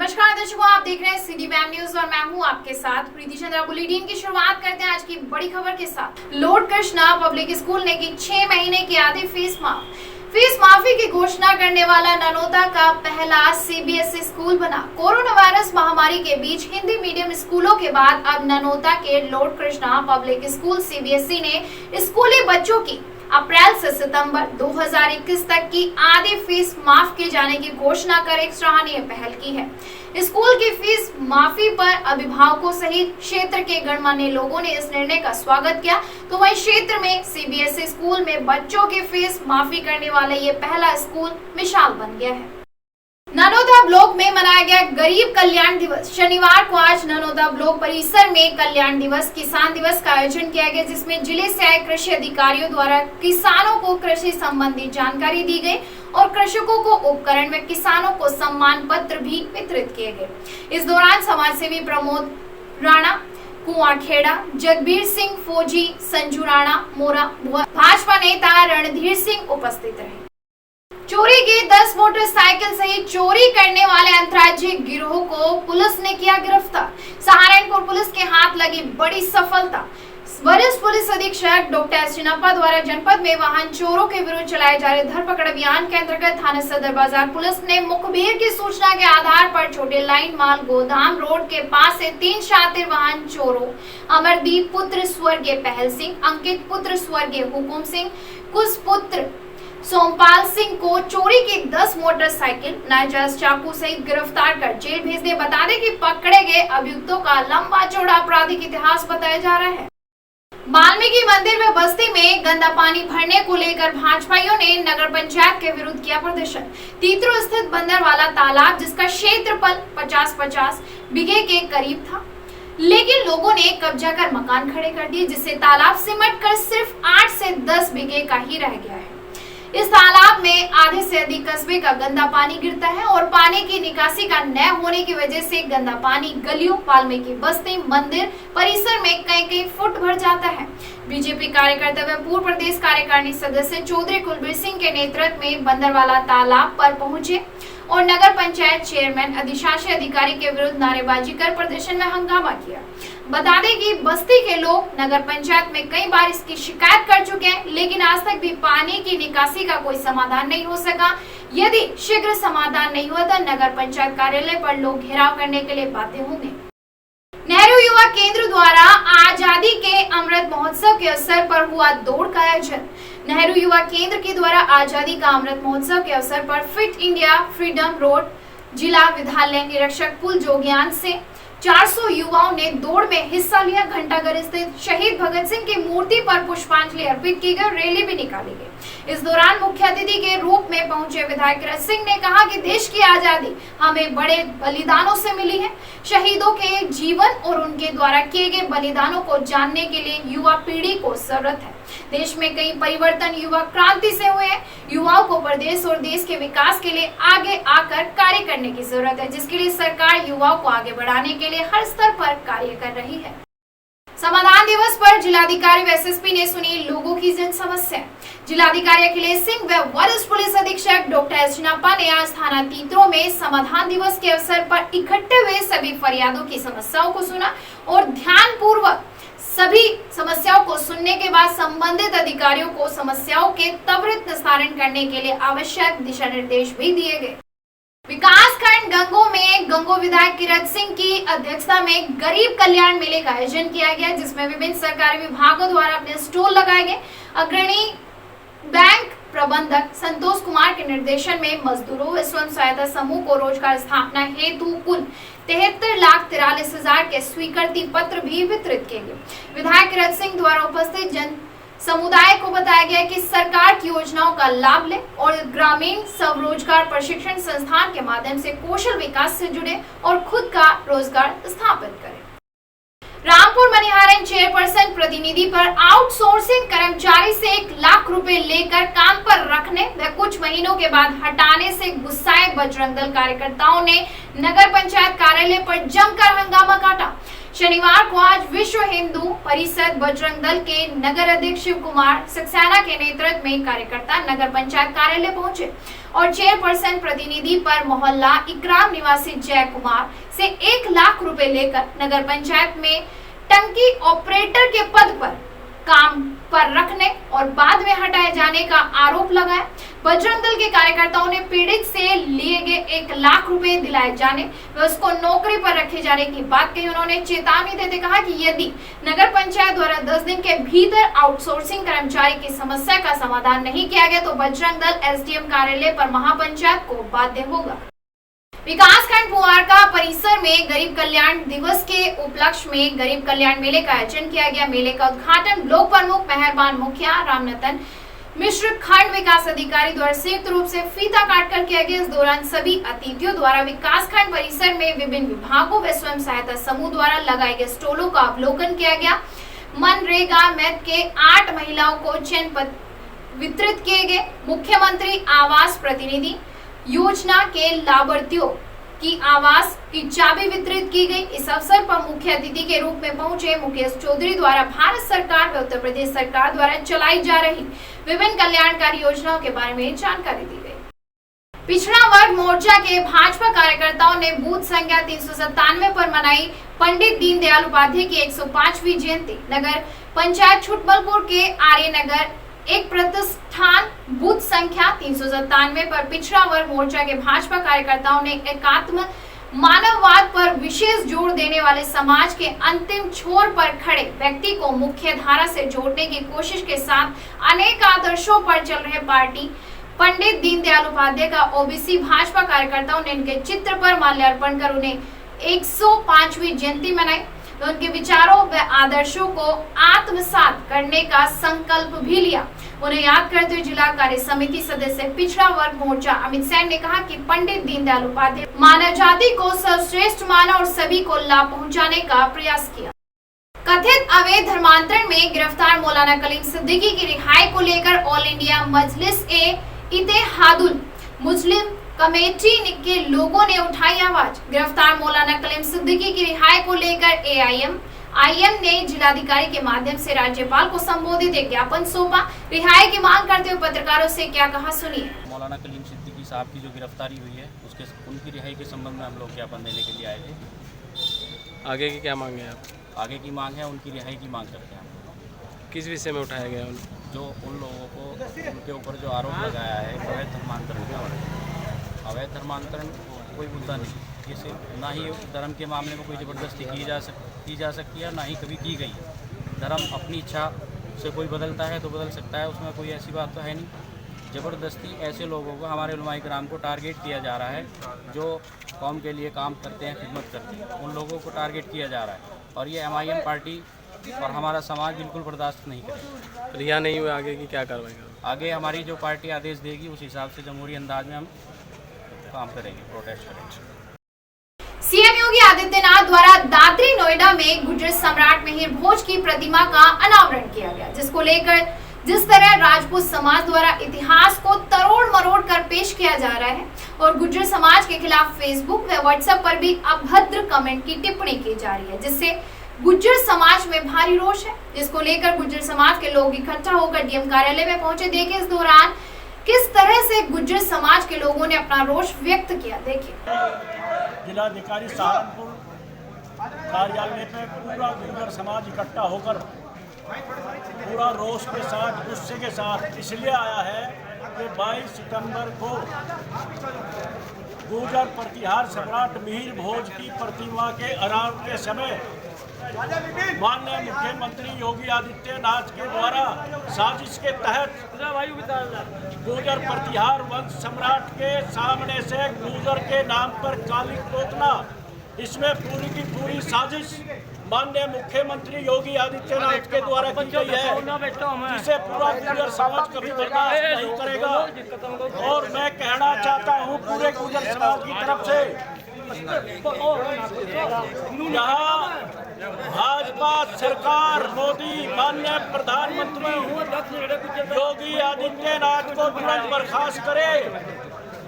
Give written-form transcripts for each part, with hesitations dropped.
नमस्कार दर्शकों, आप देख रहे हैं सिटी वैम न्यूज और मैं हूं आपके साथ प्रीति चंद्रा। बुलेटिन की शुरुआत करते हैं आज की बड़ी खबर के साथ। लॉर्ड कृष्णा पब्लिक स्कूल ने की 6 महीने की आधी फीस माफ। फीस माफी की घोषणा करने वाला ननौता का पहला सीबीएसई स्कूल बना। कोरोना वायरस महामारी के बीच हिंदी मीडियम स्कूलों के बाद अब ननौता के Lord Krishna public school CBSE ने स्कूली बच्चों की अप्रैल से सितंबर 2021 तक की आधी फीस माफ किए जाने की घोषणा कर एक सराहनीय पहल की है। स्कूल की फीस माफी पर अभिभावकों सहित क्षेत्र के गणमान्य लोगों ने इस निर्णय का स्वागत किया। तो वहीं क्षेत्र में सीबीएसई स्कूल में बच्चों की फीस माफी करने वाला ये पहला स्कूल मिसाल बन गया है। ननौता ब्लॉक में मनाया गया गरीब कल्याण दिवस। शनिवार को आज ननौता ब्लॉक परिसर में कल्याण दिवस किसान दिवस का आयोजन किया गया, जिसमें जिले से आए कृषि अधिकारियों द्वारा किसानों को कृषि संबंधी जानकारी दी गई और कृषकों को उपकरण व किसानों को सम्मान पत्र भी वितरित किए गए। इस दौरान समाज सेवी प्रमोद राणा, कुआं खेड़ा, जगबीर सिंह फौजी, संजू राणा मोरा, भाजपा नेता रणधीर सिंह उपस्थित रहे। चोरी की 10 मोटरसाइकिल सहित चोरी करने वाले अंतर्राज्यीय गिरोह को पुलिस ने किया गिरफ्तार। सहारनपुर पुलिस के हाथ लगी बड़ी सफलता। वरिष्ठ पुलिस अधीक्षक डॉक्टर चिनप्पा द्वारा जनपद में वाहन चोरों के विरुद्ध चलाए जा रहे धरपकड़ अभियान के अंतर्गत थाना सदर बाजार पुलिस ने मुखबिर की सूचना के आधार पर छोटे लाइन माल गोदाम रोड के पास से 3 शातिर वाहन चोरों अमरदीप पुत्र स्वर्गीय पहल सिंह, अंकित पुत्र स्वर्गीय हुकुम सिंह, कुश पुत्र सोमपाल सिंह को चोरी की 10 मोटरसाइकिल, नाजायज चाकू सहित गिरफ्तार कर जेल भेज दिए। बता दें कि पकड़े गए अभियुक्तों का लंबा चौड़ा आपराधिक इतिहास बताया जा रहा है। वाल्मीकि मंदिर में बस्ती में गंदा पानी भरने को लेकर भाजपाइयों ने नगर पंचायत के विरुद्ध किया प्रदर्शन। तीतरो स्थित बंदरवाला तालाब, जिसका क्षेत्रफल 50-50 बीघे के करीब था, लेकिन लोगों ने कब्जा कर मकान खड़े कर दिए, जिससे तालाब सिमट कर सिर्फ 8 से 10 बीघे का ही रह गया है। इस तालाब में आधे से अधिक कस्बे का गंदा पानी गिरता है और पानी की निकासी का न होने की वजह से गंदा पानी गलियों, वाल्मीकि बस्ती, मंदिर परिसर में कई फुट भर जाता है। बीजेपी कार्यकर्ता व पूर्व प्रदेश कार्यकारिणी सदस्य चौधरी कुलबीर सिंह के नेतृत्व में बंदरवाला तालाब पर पहुंचे और नगर पंचायत चेयरमैन अधिशासी अधिकारी के विरुद्ध नारेबाजी कर प्रदर्शन में हंगामा किया। बता दें कि बस्ती के लोग नगर पंचायत में कई बार इसकी शिकायत कर चुके हैं, लेकिन आज तक भी पानी की निकासी का कोई समाधान नहीं हो सका। यदि शीघ्र समाधान नहीं हुआ तो नगर पंचायत कार्यालय पर लोग घेराव करने के लिए बाध्य होंगे। नेहरू युवा केंद्र द्वारा आजादी के अमृत महोत्सव के अवसर पर हुआ दौड़ का आयोजन। नेहरू युवा केंद्र के द्वारा आजादी का अमृत महोत्सव के अवसर पर फिट इंडिया फ्रीडम रोड जिला विद्यालय निरीक्षक कुल जोगियान से 400 युवाओं ने दौड़ में हिस्सा लिया। घंटाघर स्थित शहीद भगत सिंह की मूर्ति पर पुष्पांजलि अर्पित की गई और रैली भी निकाली गई। इस दौरान मुख्य अतिथि के रूप में पहुंचे विधायक रज सिंह ने कहा कि देश की आजादी हमें बड़े बलिदानों से मिली है। शहीदों के जीवन और उनके द्वारा किए गए बलिदानों को जानने के लिए युवा पीढ़ी को जरूरत है। देश में कई परिवर्तन युवा क्रांति से हुए हैं। युवाओं को प्रदेश और देश के विकास के लिए आगे आकर कार्य करने की जरूरत है, जिसके लिए सरकार युवाओं को आगे बढ़ाने के लिए हर स्तर पर कार्य कर रही है। समाधान दिवस पर जिलाधिकारी व एसएसपी ने सुनी लोगों की जन समस्या। जिलाधिकारी अखिलेश सिंह व वरिष्ठ पुलिस अधीक्षक डॉक्टर चिनप्पा ने आज थाना तीतरो में समाधान दिवस के अवसर पर इकट्ठे हुए सभी फरियादों की समस्याओं को सुना और ध्यानपूर्वक सभी समस्याओं को सुनने के बाद संबंधित अधिकारियों को समस्याओं के त्वरित निस्तारण करने के लिए आवश्यक दिशा निर्देश भी दिए गए। विकास खंड गंगो में गंगो विधायक किरत सिंह की अध्यक्षता में गरीब कल्याण मेले का आयोजन किया गया, जिसमें विभिन्न सरकारी विभागों द्वारा अपने स्टॉल लगाए गए। अग्रणी बैंक प्रबंधक संतोष कुमार के निर्देशन में मजदूरों व स्वयं सहायता समूह को रोजगार स्थापना हेतु कुल 73,43,000 के स्वीकृति पत्र भी वितरित किए गए। विधायक किरत सिंह द्वारा उपस्थित जन समुदाय को बताया गया कि सरकार की योजनाओं का लाभ ले और ग्रामीण स्वरोजगार प्रशिक्षण संस्थान के माध्यम से कौशल विकास से जुड़े और खुद का रोजगार स्थापित करें। रामपुर मनिहारन चेयरपर्सन प्रतिनिधि पर आउटसोर्सिंग कर्मचारी से 1 लाख रुपए लेकर काम पर रखने व कुछ महीनों के बाद हटाने से गुस्साए बजरंग दल कार्यकर्ताओं ने नगर पंचायत कार्यालय पर जमकर हंगामा काटा। शनिवार को आज विश्व हिंदू परिषद बजरंग दल के नगर अध्यक्ष शिव कुमार सक्सेना के नेतृत्व में कार्यकर्ता नगर पंचायत कार्यालय पहुंचे और चेयरपर्सन प्रतिनिधि पर मोहल्ला इकराम निवासी जय कुमार से 1 लाख रुपए लेकर नगर पंचायत में टंकी ऑपरेटर के पद पर काम पर रखने और बाद में हटाए जाने का आरोप लगाया। बजरंग दल के कार्यकर्ताओं ने पीड़ित से लिए गए 1 लाख रुपए दिलाए जाने व उसको नौकरी पर रखे जाने की बात कही। उन्होंने चेतावनी देते कहा कि यदि नगर पंचायत द्वारा 10 दिन के भीतर आउटसोर्सिंग कर्मचारी की समस्या का समाधान नहीं किया गया तो बजरंग दल एसडीएम कार्यालय पर महापंचायत को बाध्य होगा। विकासखंड पुआरका परिसर में गरीब कल्याण दिवस के उपलक्ष्य में गरीब कल्याण मेले का आयोजन किया गया। मेले का उद्घाटन ब्लॉक प्रमुख मेहरबान मुखिया रामनतन मिश्र खंड विकास अधिकारी द्वारा संयुक्त रूप से फीता काटकर किया गया। इस दौरान सभी अतिथियों द्वारा विकासखंड परिसर में विभिन्न विभागों व स्वयं सहायता समूह द्वारा लगाए गए स्टॉलों का अवलोकन किया गया। मनरेगा मैथ के 8 महिलाओं को चयन पत्र वितरित किए गए। मुख्यमंत्री आवास प्रतिनिधि योजना के लाभार्थियों की आवास की चाबी वितरित की गई। इस अवसर पर मुख्य अतिथि के रूप में पहुंचे मुकेश चौधरी द्वारा भारत सरकार व उत्तर प्रदेश सरकार द्वारा चलाई जा रही विभिन्न कल्याणकारी योजनाओं के बारे में जानकारी दी गई। पिछड़ा वर्ग मोर्चा के भाजपा कार्यकर्ताओं ने बूथ संख्या 397 पर मनाई पंडित दीनदयाल उपाध्याय की 105वीं जयंती। नगर पंचायत छुटबलपुर के आर्यनगर एक प्रतिष्ठान बूथ संख्या 397 पर पिछड़ा वर्ग मोर्चा के भाजपा कार्यकर्ताओं ने एकात्म मानववाद पर विशेष जोर देने वाले समाज के अंतिम छोर पर खड़े व्यक्ति को मुख्य धारा से जोड़ने की कोशिश के साथ अनेक आदर्शों पर चल रहे पार्टी पंडित दीनदयाल उपाध्याय का ओबीसी भाजपा कार्यकर्ताओं ने इनके चित्र पर माल्यार्पण कर उन्हें 105वीं जयंती मनाई। उनके विचारों व आदर्शों को आत्मसात करने का संकल्प भी लिया। उन्हें याद करते हुए जिला कार्य समिति सदस्य पिछड़ा वर्ग मोर्चा अमित सैन ने कहा कि पंडित दीनदयाल उपाध्याय मानव जाति को सर्वश्रेष्ठ माना और सभी को लाभ पहुंचाने का प्रयास किया। कथित अवैध धर्मांतरण में गिरफ्तार मौलाना कलीम सिद्दीकी की रिहाई को लेकर ऑल इंडिया मजलिस ए इत्तेहादुल मुस्लिम कमेटी के लोगों ने उठाई आवाज। गिरफ्तार मौलाना कलीम सिद्दीकी की रिहाई को लेकर एआईएम ने जिलाधिकारी के माध्यम से राज्यपाल को संबोधित एक ज्ञापन सौंपा। रिहाई की मांग करते हुए पत्रकारों से क्या कहा सुनिए। मौलाना कलीम सिद्दीकी साहब की जो गिरफ्तारी हुई है उनकी रिहाई के संबंध में हम लोग ज्ञापन देने के लिए आए थे। आगे की क्या मांग है आप? आगे की मांग है उनकी रिहाई की मांग करते हैं। किस विषय में उठाया गया? जो उन लोगों को उनके ऊपर जो आरोप लगाया है अवैध धर्मांतरण के अवैध धर्मांतरण कोई मुद्दा नहीं, जैसे ना ही धर्म के मामले में कोई ज़बरदस्ती की जा सकती है, ना ही कभी की गई है। धर्म अपनी इच्छा से कोई बदलता है तो बदल सकता है, उसमें कोई ऐसी बात तो है नहीं। ज़बरदस्ती ऐसे लोगों को, हमारे उलमाए किराम को टारगेट किया जा रहा है जो कौम के लिए काम करते हैं, खिदमत करते हैं, उन लोगों को टारगेट किया जा रहा है और ये एमआईएम पार्टी और हमारा समाज बिल्कुल बर्दाश्त नहीं करेगा। रिहा नहीं हुए आगे की क्या कार्रवाई करोगे? आगे हमारी जो पार्टी आदेश देगी उस हिसाब से जमहूरी अंदाज में हम काम करेंगे, प्रोटेस्ट करेंगे। सीएम योगी आदित्यनाथ द्वारा दादरी नोएडा में गुर्जर सम्राट मिहिर भोज की प्रतिमा का अनावरण किया गया, जिसको लेकर जिस तरह राजपूत समाज द्वारा इतिहास को तरोड़ मरोड़ कर पेश किया जा रहा है और गुर्जर समाज के खिलाफ फेसबुक व व्हाट्सएप पर भी अभद्र कमेंट की टिप्पणी की जा रही है, जिससे गुर्जर समाज में भारी रोष है, जिसको लेकर गुर्जर समाज के लोग इकट्ठा होकर डीएम कार्यालय में पहुंचे। देखिए इस दौरान किस तरह से गुर्जर समाज के लोगों ने अपना रोष व्यक्त किया। देखिए जिलाधिकारी सहारनपुर कार्यालय पे पूरा गुर्जर समाज इकट्ठा होकर पूरा रोष के साथ, गुस्से के साथ इसलिए आया है कि 22 सितंबर को गुर्जर प्रतिहार सम्राट मिहिर भोज की प्रतिमा के अनावरण के समय माननीय मुख्यमंत्री योगी आदित्यनाथ के द्वारा साजिश के तहत गुर्जर प्रतिहार वंश सम्राट के सामने से गुर्जर के नाम पर काली पोतना, इसमें पूरी की पूरी साजिश माननीय मुख्यमंत्री योगी आदित्यनाथ के द्वारा की गई है, जिसे पूरा गुर्जर समाज कभी बर्दाश्त नहीं करेगा। और मैं कहना चाहता हूं पूरे गुर्जर समाज की तरफ से, यहाँ भाजपा सरकार, मोदी माननीय प्रधानमंत्री योगी आदित्यनाथ को तुरंत बर्खास्त करे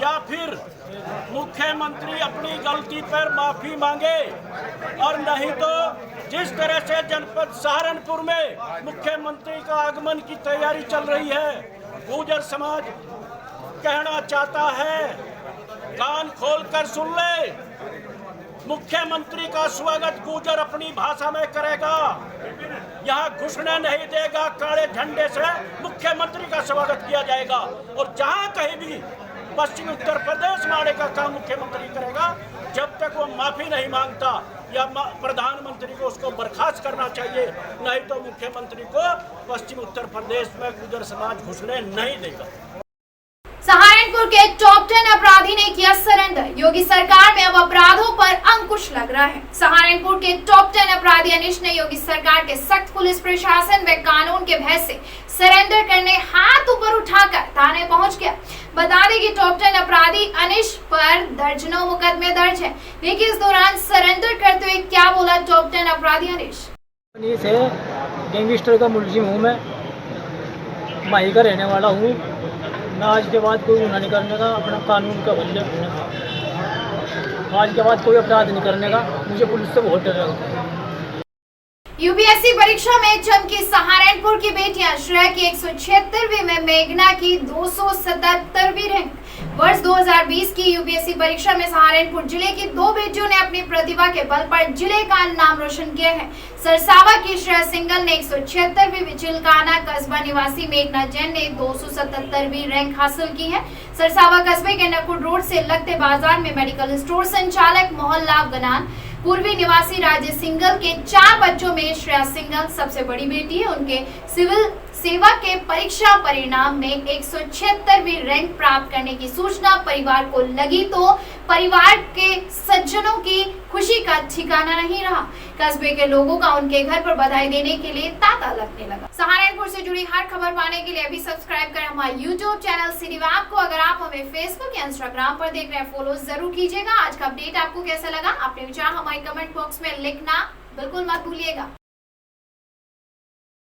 या फिर मुख्यमंत्री अपनी गलती पर माफी मांगे, और नहीं तो जिस तरह से जनपद सहारनपुर में मुख्यमंत्री का आगमन की तैयारी चल रही है, गुर्जर समाज कहना चाहता है, कान खोलकर सुन ले, मुख्यमंत्री का स्वागत गुर्जर अपनी भाषा में करेगा। यहाँ घुसने नहीं देगा, काले झंडे से मुख्यमंत्री का स्वागत किया जाएगा। और जहाँ कहीं भी पश्चिम उत्तर प्रदेश मारने का काम मुख्यमंत्री करेगा, जब तक वो माफी नहीं मांगता या प्रधानमंत्री को उसको बर्खास्त करना चाहिए, नहीं तो मुख्यमंत्री को पश्चिम उत्तर प्रदेश में गुर्जर समाज घुसने नहीं देगा। सहारनपुर के टॉप 10 अपराधी ने किया सरेंडर। योगी सरकार में अब अपराधों पर अंकुश लग रहा है। सहारनपुर के टॉप 10 अपराधी अनिश ने योगी सरकार के सख्त पुलिस प्रशासन व कानून के भय से सरेंडर करने हाथ ऊपर उठाकर थाने पहुंच गया। बता दें कि टॉप 10 अपराधी अनिश पर दर्जनों मुकदमे दर्ज है, लेकिन इस दौरान सरेंडर करते हुए क्या बोला टॉप 10 अपराधी अनिश। अनिश है, गैंगस्टर का मुलजिम हूँ मैं, माही का रहने वाला हूँ। मैं आज के बाद कोई गुनाह नहीं करने का, अपना कानून का बदले आज के बाद कोई अपराध नहीं करने का। मुझे पुलिस से बहुत डर लगता है। यूपीएससी परीक्षा में चमकी सहारनपुर की बेटियां। श्रेया की 176वीं में मेघना की 277वीं रैंक। वर्ष 2020 की यूपीएससी परीक्षा में सहारनपुर जिले की 2 बेटियों ने अपनी प्रतिभा के बल पर जिले का नाम रोशन किया है। सरसावा की श्रेया सिंगल ने 176वीं, चिलकाना कस्बा निवासी मेघना जैन ने 277वीं रैंक हासिल की है। सरसावा कस्बे के नकुड़ रोड से लगते बाजार में मेडिकल स्टोर संचालक मोहल्ला गनान पूर्वी निवासी राजेश सिंगल के 4 बच्चों में श्रेया सिंगल सबसे बड़ी बेटी है। उनके सिविल सेवा के परीक्षा परिणाम में 176वीं रैंक प्राप्त करने की सूचना परिवार को लगी तो परिवार के सज्जनों की खुशी का ठिकाना नहीं रहा। कस्बे के लोगों का उनके घर पर बधाई देने के लिए तांता लगने लगा। सहारनपुर से जुड़ी हर खबर पाने के लिए अभी सब्सक्राइब करें हमारा यूट्यूब चैनल सिटी वैब को। अगर आप हमें फेसबुक या इंस्टाग्राम पर देख रहे हैं, फॉलो जरूर कीजिएगा। आज का अपडेट आपको कैसा लगा, अपने विचार हमारे कमेंट बॉक्स में लिखना बिल्कुल मत भूलिएगा।